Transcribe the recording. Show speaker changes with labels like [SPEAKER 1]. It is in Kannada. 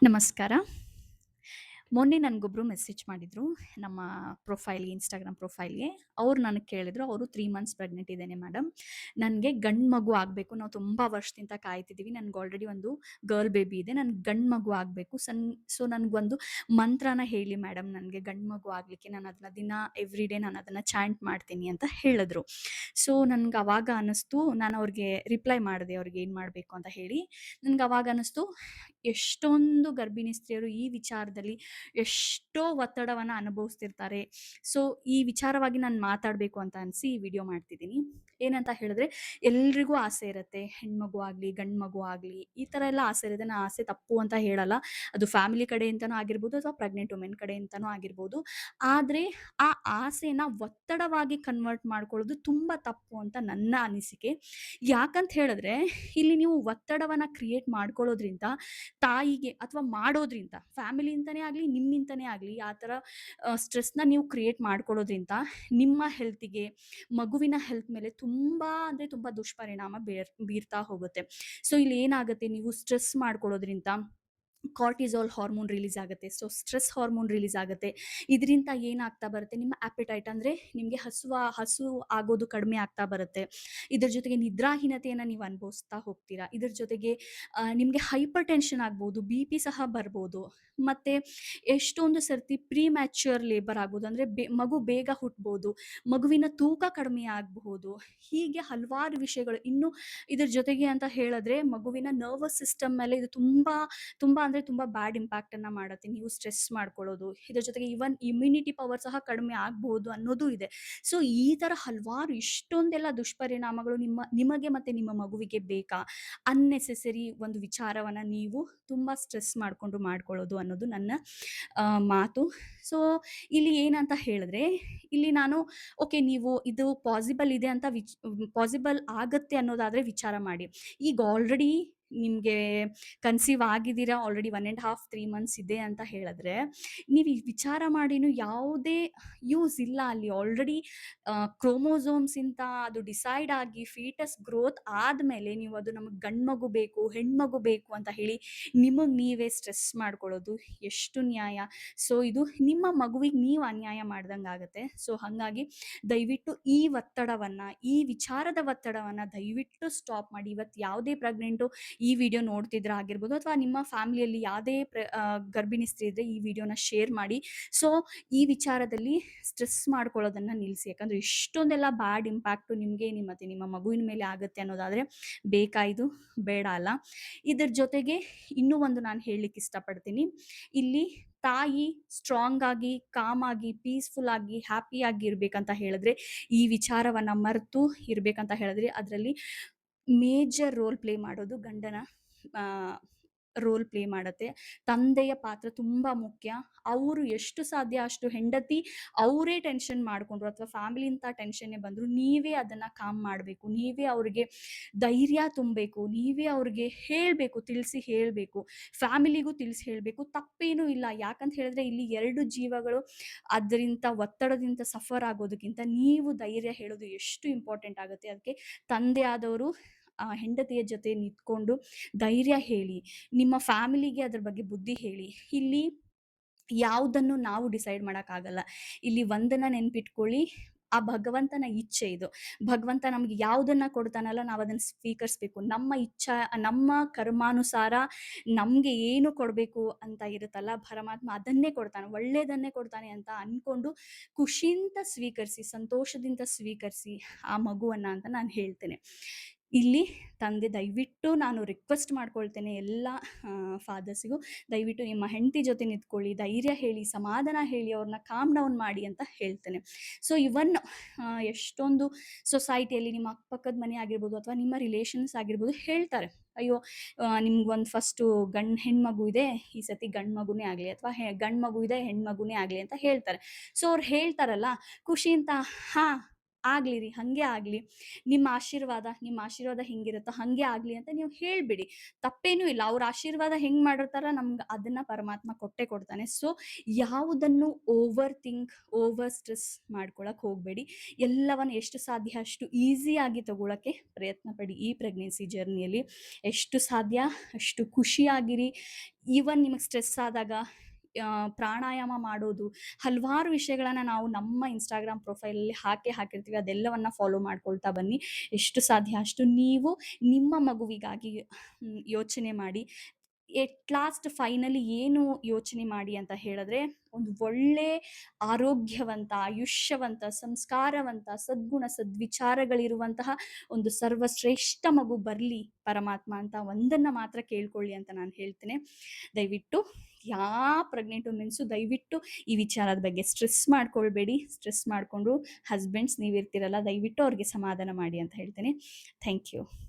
[SPEAKER 1] ನಮಸ್ಕಾರ. ಮೊನ್ನೆ ನನಗೊಬ್ರು ಮೆಸೇಜ್ ಮಾಡಿದ್ರು. ನಮ್ಮ ಪ್ರೊಫೈಲ್‌ಗೆ ಇನ್‌ಸ್ಟಾಗ್ರಾಮ್ ಪ್ರೊಫೈಲ್‌ಗೆ. ಅವ್ರು ನನಗೆ ಕೇಳಿದ್ರು, ಅವರು 3 ಮಂತ್ಸ್ ಪ್ರೆಗ್ನೆಂಟ್ ಇದ್ದೇನೆ ಮೇಡಮ್. ನನಗೆ ಗಂಡು ಮಗು ಆಗಬೇಕು. ನಾವು ತುಂಬಾ ವರ್ಷದಿಂದ ಕಾಯ್ತಿದ್ದೀವಿ. ನನಗೆ ಆಲ್ರೆಡಿ ಒಂದು ಗರ್ಲ್ ಬೇಬಿ ಇದೆ. ನನಗೆ ಗಂಡು ಮಗು ಆಗಬೇಕು. ಸೊ ನನಗೊಂದು ಮಂತ್ರನ ಹೇಳಿ ಮೇಡಮ್, ನನಗೆ ಗಂಡು ಮಗು ಆಗಲಿಕ್ಕೆ. ನಾನು ಅದನ್ನ ದಿನ ಎವ್ರಿ ಡೇ ನಾನು ಅದನ್ನ ಚಾಂಟ್ ಮಾಡ್ತೀನಿ ಅಂತ ಹೇಳಿದ್ರು. ಸೊ ನನ್ಗೆ ಅವಾಗ ಅನ್ನಿಸ್ತು, ನಾನು ಅವ್ರಿಗೆ ರಿಪ್ಲೈ ಮಾಡಿದೆ, ಅವ್ರಿಗೆ ಏನು ಮಾಡಬೇಕು ಅಂತ ಹೇಳಿ. ನನ್ಗೆ ಅವಾಗ ಅನ್ನಿಸ್ತು, ಎಷ್ಟೊಂದು ಗರ್ಭಿಣಿ ಸ್ತ್ರೀಯರು ಈ ವಿಚಾರದಲ್ಲಿ ಎಷ್ಟೋ ಒತ್ತಡವನ್ನ ಅನುಭವಿಸ್ತಿರ್ತಾರೆ. ಸೊ ಈ ವಿಚಾರವಾಗಿ ನಾನು ಮಾತಾಡಬೇಕು ಅಂತ ಅನಿಸಿ ಈ ವಿಡಿಯೋ ಮಾಡ್ತಿದ್ದೀನಿ. ಏನಂತ ಹೇಳಿದ್ರೆ, ಎಲ್ರಿಗೂ ಆಸೆ ಇರುತ್ತೆ. ಹೆಣ್ಮಗು ಆಗಲಿ, ಗಂಡು ಮಗು ಆಗಲಿ, ಈ ಥರ ಎಲ್ಲ ಆಸೆ ಇರುತ್ತೆ. ನಾನು ಆಸೆ ತಪ್ಪು ಅಂತ ಹೇಳಲ್ಲ. ಅದು ಫ್ಯಾಮಿಲಿ ಕಡೆಯಿಂದನೂ ಆಗಿರ್ಬೋದು ಅಥವಾ ಪ್ರೆಗ್ನೆಂಟ್ ವುಮೆನ್ ಕಡೆಯಿಂದನೂ ಆಗಿರ್ಬೋದು. ಆದರೆ ಆ ಆಸೆನ ಒತ್ತಡವಾಗಿ ಕನ್ವರ್ಟ್ ಮಾಡ್ಕೊಳ್ಳೋದು ತುಂಬ ತಪ್ಪು ಅಂತ ನನ್ನ ಅನಿಸಿಕೆ. ಯಾಕಂತ ಹೇಳಿದ್ರೆ, ಇಲ್ಲಿ ನೀವು ಒತ್ತಡವನ್ನ ಕ್ರಿಯೇಟ್ ಮಾಡ್ಕೊಳ್ಳೋದ್ರಿಂದ ತಾಯಿಗೆ ಅಥವಾ ಮಾಡೋದ್ರಿಂದ ಫ್ಯಾಮಿಲಿಯಿಂದನೇ ಆಗಲಿ, ನಿಮ್ಮಿಂದನೇ ಆಗಲಿ ಆ ಥರ ಸ್ಟ್ರೆಸ್‌ನ ನೀವು ಕ್ರಿಯೇಟ್ ಮಾಡ್ಕೊಳ್ಳೋದ್ರಿಂದ ನಿಮ್ಮ ಹೆಲ್ತಿಗೆ, ಮಗುವಿನ ಹೆಲ್ತ್ ಮೇಲೆ ತುಂಬಾ ಅಂದರೆ ತುಂಬ ದುಷ್ಪರಿಣಾಮ ಬೀರ್ತಾ ಹೋಗುತ್ತೆ. ಸೊ ಇಲ್ಲಿ ಏನಾಗುತ್ತೆ, ನೀವು ಸ್ಟ್ರೆಸ್ ಮಾಡ್ಕೊಳ್ಳೋದ್ರಿಂದ ಕಾರ್ಟಿಸಾಲ್ ಹಾರ್ಮೋನ್ ರಿಲೀಸ್ ಆಗುತ್ತೆ. ಸೊ ಸ್ಟ್ರೆಸ್ ಹಾರ್ಮೋನ್ ರಿಲೀಸ್ ಆಗುತ್ತೆ. ಇದರಿಂದ ಏನಾಗ್ತಾ ಬರುತ್ತೆ, ನಿಮ್ಮ ಆಪೆಟೈಟ್ ಅಂದರೆ ನಿಮಗೆ ಹಸು ಆಗೋದು ಕಡಿಮೆ ಆಗ್ತಾ ಬರುತ್ತೆ. ಇದ್ರ ಜೊತೆಗೆ ನಿದ್ರಾಹೀನತೆಯನ್ನು ನೀವು ಅನುಭವಿಸ್ತಾ ಹೋಗ್ತೀರಾ. ಇದ್ರ ಜೊತೆಗೆ ನಿಮಗೆ ಹೈಪರ್ ಟೆನ್ಷನ್ ಆಗ್ಬೋದು, ಬಿ ಪಿ ಸಹ ಬರ್ಬೋದು. ಮತ್ತು ಎಷ್ಟೊಂದು ಸರ್ತಿ ಪ್ರೀಮ್ಯಾಚ್ಯೂರ್ ಲೇಬರ್ ಆಗ್ಬೋದು, ಅಂದರೆ ಮಗು ಬೇಗ ಹುಟ್ಬೋದು, ಮಗುವಿನ ತೂಕ ಕಡಿಮೆ ಆಗಬಹುದು. ಹೀಗೆ ಹಲವಾರು ವಿಷಯಗಳು. ಇನ್ನು ಇದ್ರ ಜೊತೆಗೆ ಅಂತ ಹೇಳಿದ್ರೆ, ಮಗುವಿನ ನರ್ವಸ್ ಸಿಸ್ಟಮ್ ಮೇಲೆ ಇದು ತುಂಬ ಅಂದರೆ ತುಂಬ ಬ್ಯಾಡ್ ಇಂಪ್ಯಾಕ್ಟನ್ನು ಮಾಡುತ್ತೆ, ನೀವು ಸ್ಟ್ರೆಸ್ ಮಾಡ್ಕೊಳ್ಳೋದು. ಇದ್ರ ಜೊತೆಗೆ ಈವನ್ ಇಮ್ಯುನಿಟಿ ಪವರ್ ಸಹ ಕಡಿಮೆ ಆಗ್ಬೋದು ಅನ್ನೋದು ಇದೆ. ಸೊ ಈ ಥರ ಹಲವಾರು ಇಷ್ಟೊಂದೆಲ್ಲ ದುಷ್ಪರಿಣಾಮಗಳು ನಿಮಗೆ ಮತ್ತು ನಿಮ್ಮ ಮಗುವಿಗೆ ಬೇಕಾ? ಅನ್ನೆಸೆಸರಿ ಒಂದು ವಿಚಾರವನ್ನು ನೀವು ತುಂಬ ಸ್ಟ್ರೆಸ್ ಮಾಡಿಕೊಂಡು ಮಾಡ್ಕೊಳ್ಳೋದು ಅನ್ನೋದು ನನ್ನ ಮಾತು. ಸೊ ಇಲ್ಲಿ ಏನಂತ ಹೇಳಿದ್ರೆ, ಇಲ್ಲಿ ನಾನು ಓಕೆ, ನೀವು ಇದು ಪಾಸಿಬಲ್ ಇದೆ ಅಂತ ಪಾಸಿಬಲ್ ಆಗತ್ತೆ ಅನ್ನೋದಾದರೆ ವಿಚಾರ ಮಾಡಿ. ಈಗ ಆಲ್ರೆಡಿ ನಿಮಗೆ ಕನ್ಸೀವ್ ಆಗಿದ್ದೀರಾ, ಆಲ್ರೆಡಿ 1 1/2 3 ಮಂತ್ಸ್ ಇದೆ ಅಂತ ಹೇಳಿದ್ರೆ, ನೀವು ಈ ವಿಚಾರ ಮಾಡಿನೂ ಯಾವುದೇ ಯೂಸ್ ಇಲ್ಲ ಅಲ್ಲಿ. ಆಲ್ರೆಡಿ ಕ್ರೋಮೋಸೋಮ್ಸಿಂದ ಅದು ಡಿಸೈಡ್ ಆಗಿ ಫೀಟಸ್ ಗ್ರೋತ್ ಆದಮೇಲೆ ನೀವು ಅದು ನಮಗೆ ಗಂಡು ಮಗು ಬೇಕು, ಹೆಣ್ಮಗು ಬೇಕು ಅಂತ ಹೇಳಿ ನಿಮಗೆ ನೀವೇ ಸ್ಟ್ರೆಸ್ ಮಾಡ್ಕೊಳ್ಳೋದು ಎಷ್ಟು ನ್ಯಾಯ? ಸೊ ಇದು ನಿಮ್ಮ ಮಗುವಿಗೆ ನೀವು ಅನ್ಯಾಯ ಮಾಡ್ದಂಗೆ ಆಗುತ್ತೆ. ಸೊ ಹಾಗಾಗಿ ದಯವಿಟ್ಟು ಈ ಒತ್ತಡವನ್ನು, ಈ ವಿಚಾರದ ಒತ್ತಡವನ್ನು ದಯವಿಟ್ಟು ಸ್ಟಾಪ್ ಮಾಡಿ. ಇವತ್ತು ಯಾವುದೇ ಪ್ರೆಗ್ನೆಂಟು ಈ ವಿಡಿಯೋ ನೋಡ್ತಿದ್ರೆ ಆಗಿರ್ಬೋದು, ಅಥವಾ ನಿಮ್ಮ ಫ್ಯಾಮಿಲಿಯಲ್ಲಿ ಯಾವುದೇ ಗರ್ಭಿಣಿ ಸ್ತ್ರೀ ಇದ್ದರೆ ಈ ವಿಡಿಯೋನ ಶೇರ್ ಮಾಡಿ. ಸೊ ಈ ವಿಚಾರದಲ್ಲಿ ಸ್ಟ್ರೆಸ್ ಮಾಡ್ಕೊಳ್ಳೋದನ್ನು ನಿಲ್ಲಿಸಿ. ಯಾಕಂದರೆ ಇಷ್ಟೊಂದೆಲ್ಲ ಬ್ಯಾಡ್ ಇಂಪ್ಯಾಕ್ಟು ನಿಮಗೆ ಮತ್ತು ನಿಮ್ಮ ಮಗುವಿನ ಮೇಲೆ ಆಗುತ್ತೆ ಅನ್ನೋದಾದರೆ ಬೇಕಾ ಇದು? ಬೇಡ ಅಲ್ಲ. ಇದ್ರ ಜೊತೆಗೆ ಇನ್ನೂ ಒಂದು ನಾನು ಹೇಳಲಿಕ್ಕೆ ಇಷ್ಟಪಡ್ತೀನಿ. ಇಲ್ಲಿ ತಾಯಿ ಸ್ಟ್ರಾಂಗ್ ಆಗಿ, ಕಾಮ್ ಆಗಿ, ಪೀಸ್‌ಫುಲ್ ಆಗಿ, ಹ್ಯಾಪಿಯಾಗಿ ಇರಬೇಕಂತ ಹೇಳಿದ್ರೆ, ಈ ವಿಚಾರವನ್ನು ಮರೆತು ಇರಬೇಕಂತ ಹೇಳಿದ್ರೆ, ಅದರಲ್ಲಿ ಮೇಜರ್ ರೋಲ್ ಪ್ಲೇ ಮಾಡೋದು ಗಂಡನ ಆ, ರೋಲ್ ಪ್ಲೇ ಮಾಡುತ್ತೆ. ತಂದೆಯ ಪಾತ್ರ ತುಂಬ ಮುಖ್ಯ. ಅವರು ಎಷ್ಟು ಸಾಧ್ಯ ಅಷ್ಟು ಹೆಂಡತಿ ಅವರೇ ಟೆನ್ಷನ್ ಮಾಡಿಕೊಂಡ್ರು ಅಥವಾ ಫ್ಯಾಮಿಲಿಂದ ಟೆನ್ಷನ್ನೇ ಬಂದರು, ನೀವೇ ಅದನ್ನು ಕಾಮ್ ಮಾಡಬೇಕು. ನೀವೇ ಅವ್ರಿಗೆ ಧೈರ್ಯ ತುಂಬಬೇಕು. ನೀವೇ ಅವ್ರಿಗೆ ಹೇಳಬೇಕು, ತಿಳಿಸಿ ಹೇಳಬೇಕು. ಫ್ಯಾಮಿಲಿಗೂ ತಿಳಿಸಿ ಹೇಳಬೇಕು. ತಪ್ಪೇನೂ ಇಲ್ಲ. ಯಾಕಂತ ಹೇಳಿದ್ರೆ, ಇಲ್ಲಿ 2 ಜೀವಗಳು ಅದರಿಂದ ಒತ್ತಡದಿಂದ ಸಫರ್ ಆಗೋದಕ್ಕಿಂತ ನೀವು ಧೈರ್ಯ ಹೇಳೋದು ಎಷ್ಟು ಇಂಪಾರ್ಟೆಂಟ್ ಆಗುತ್ತೆ. ಅದಕ್ಕೆ ತಂದೆ ಆದವರು ಹೆಂಡತಿಯ ಜೊತೆ ನಿಂತ್ಕೊಂಡು ಧೈರ್ಯ ಹೇಳಿ, ನಿಮ್ಮ ಫ್ಯಾಮಿಲಿಗೆ ಅದ್ರ ಬಗ್ಗೆ ಬುದ್ಧಿ ಹೇಳಿ. ಇಲ್ಲಿ ಯಾವುದನ್ನು ನಾವು ಡಿಸೈಡ್ ಮಾಡೋಕ್ಕಾಗಲ್ಲ. ಇಲ್ಲಿ ಒಂದನ್ನು ನೆನ್ಪಿಟ್ಕೊಳ್ಳಿ, ಆ ಭಗವಂತನ ಇಚ್ಛೆ ಇದು. ಭಗವಂತ ನಮ್ಗೆ ಯಾವುದನ್ನು ಕೊಡ್ತಾನಲ್ಲ, ನಾವು ಅದನ್ನು ಸ್ವೀಕರಿಸಬೇಕು. ನಮ್ಮ ಕರ್ಮಾನುಸಾರ ನಮಗೆ ಏನು ಕೊಡಬೇಕು ಅಂತ ಇರುತ್ತಲ್ಲ, ಪರಮಾತ್ಮ ಅದನ್ನೇ ಕೊಡ್ತಾನೆ, ಒಳ್ಳೆಯದನ್ನೇ ಕೊಡ್ತಾನೆ ಅಂತ ಅಂದ್ಕೊಂಡು ಖುಷಿಯಿಂದ ಸ್ವೀಕರಿಸಿ, ಸಂತೋಷದಿಂದ ಸ್ವೀಕರಿಸಿ ಆ ಮಗುವನ್ನು ಅಂತ ನಾನು ಹೇಳ್ತೇನೆ. ಇಲ್ಲಿ ತಂದೆ ದಯವಿಟ್ಟು ನಾನು ರಿಕ್ವೆಸ್ಟ್ ಮಾಡ್ಕೊಳ್ತೇನೆ ಎಲ್ಲ ಫಾದರ್ಸಿಗೂ, ದಯವಿಟ್ಟು ನಿಮ್ಮ ಹೆಂಡತಿ ಜೊತೆ ನಿಂತ್ಕೊಳ್ಳಿ, ಧೈರ್ಯ ಹೇಳಿ, ಸಮಾಧಾನ ಹೇಳಿ, ಅವ್ರನ್ನ ಕಾಮ್ ಡೌನ್ ಮಾಡಿ ಅಂತ ಹೇಳ್ತೇನೆ. ಸೊ ಇವನ್ ಎಷ್ಟೊಂದು ಸೊಸೈಟಿಯಲ್ಲಿ ನಿಮ್ಮ ಅಕ್ಕಪಕ್ಕದ ಮನೆ ಆಗಿರ್ಬೋದು ಅಥವಾ ನಿಮ್ಮ ರಿಲೇಷನ್ಸ್ ಆಗಿರ್ಬೋದು ಹೇಳ್ತಾರೆ, ಅಯ್ಯೋ ನಿಮ್ಗೊಂದು ಫಸ್ಟು ಹೆಣ್ಮಗು ಇದೆ, ಈ ಸತಿ ಗಂಡು ಮಗುನೇ ಆಗಲಿ, ಅಥವಾ ಗಂಡು ಮಗು ಇದೆ ಹೆಣ್ಮಗುನೇ ಆಗಲಿ ಅಂತ ಹೇಳ್ತಾರೆ. ಸೊ ಅವ್ರು ಹೇಳ್ತಾರಲ್ಲ ಖುಷಿ ಅಂತ, ಹಾಂ ಆಗ್ಲಿ ರೀ, ಹಂಗೆ ಆಗ್ಲಿ. ನಿಮ್ಮ ಆಶೀರ್ವಾದ ಹೆಂಗಿರುತ್ತೋ ಹಂಗೆ ಆಗ್ಲಿ ಅಂತ ನೀವು ಹೇಳ್ಬಿಡಿ. ತಪ್ಪೇನೂ ಇಲ್ಲ. ಅವ್ರ ಆಶೀರ್ವಾದ ಹೆಂಗ್ ಮಾಡಿರ್ತಾರ ನಮ್ಗೆ ಅದನ್ನ ಪರಮಾತ್ಮ ಕೊಟ್ಟೆ ಕೊಡ್ತಾನೆ. ಸೊ ಯಾವುದನ್ನು ಓವರ್ ಸ್ಟ್ರೆಸ್ ಮಾಡ್ಕೊಳಕ್ ಹೋಗ್ಬೇಡಿ. ಎಲ್ಲವನ್ನ ಎಷ್ಟು ಸಾಧ್ಯ ಅಷ್ಟು ಈಸಿಯಾಗಿ ತಗೊಳಕ್ಕೆ ಪ್ರಯತ್ನ ಪಡಿ. ಈ ಪ್ರೆಗ್ನೆನ್ಸಿ ಜರ್ನಿಯಲ್ಲಿ ಎಷ್ಟು ಸಾಧ್ಯ ಅಷ್ಟು ಖುಷಿಯಾಗಿರಿ. ಈವನ್ ನಿಮಗೆ ಸ್ಟ್ರೆಸ್ ಆದಾಗ ಪ್ರಾಣಾಯಾಮ ಮಾಡೋದು, ಹಲವಾರು ವಿಷಯಗಳನ್ನ ನಾವು ನಮ್ಮ ಇನ್ಸ್ಟಾಗ್ರಾಮ್ ಪ್ರೊಫೈಲಲ್ಲಿ ಹಾಕಿರ್ತೀವಿ. ಅದೆಲ್ಲವನ್ನ ಫಾಲೋ ಮಾಡ್ಕೊಳ್ತಾ ಬನ್ನಿ. ಎಷ್ಟು ಸಾಧ್ಯ ಅಷ್ಟು ನೀವು ನಿಮ್ಮ ಮಗುವಿಗಾಗಿ ಯೋಚನೆ ಮಾಡಿ. ಎಟ್ ಲಾಸ್ಟ್ ಫೈನಲಿ ಏನು ಯೋಚನೆ ಮಾಡಿ ಅಂತ ಹೇಳಿದ್ರೆ, ಒಂದು ಒಳ್ಳೆ ಆರೋಗ್ಯವಂತ, ಆಯುಷ್ಯವಂತ, ಸಂಸ್ಕಾರವಂತ, ಸದ್ಗುಣ ಸದ್ವಿಚಾರಗಳಿರುವಂತಹ ಒಂದು ಸರ್ವಶ್ರೇಷ್ಠ ಮಗು ಬರಲಿ ಪರಮಾತ್ಮ ಅಂತ ಒಂದನ್ನ ಮಾತ್ರ ಕೇಳ್ಕೊಳ್ಳಿ ಅಂತ ನಾನು ಹೇಳ್ತೇನೆ. ದಯವಿಟ್ಟು ಪ್ರೆಗ್ನೆಂಟ್ ವುಮೆನ್ಸು ದಯವಿಟ್ಟು ಈ ವಿಚಾರದ ಬಗ್ಗೆ ಸ್ಟ್ರೆಸ್ ಮಾಡ್ಕೊಳ್ಬೇಡಿ. ಸ್ಟ್ರೆಸ್ ಮಾಡಿಕೊಂಡು ಹಸ್ಬೆಂಡ್ಸ್ ನೀವಿರ್ತಿರಲ್ಲ, ದಯವಿಟ್ಟು ಅವ್ರಿಗೆ ಸಮಾಧಾನ ಮಾಡಿ ಅಂತ ಹೇಳ್ತೇನೆ. Thank you.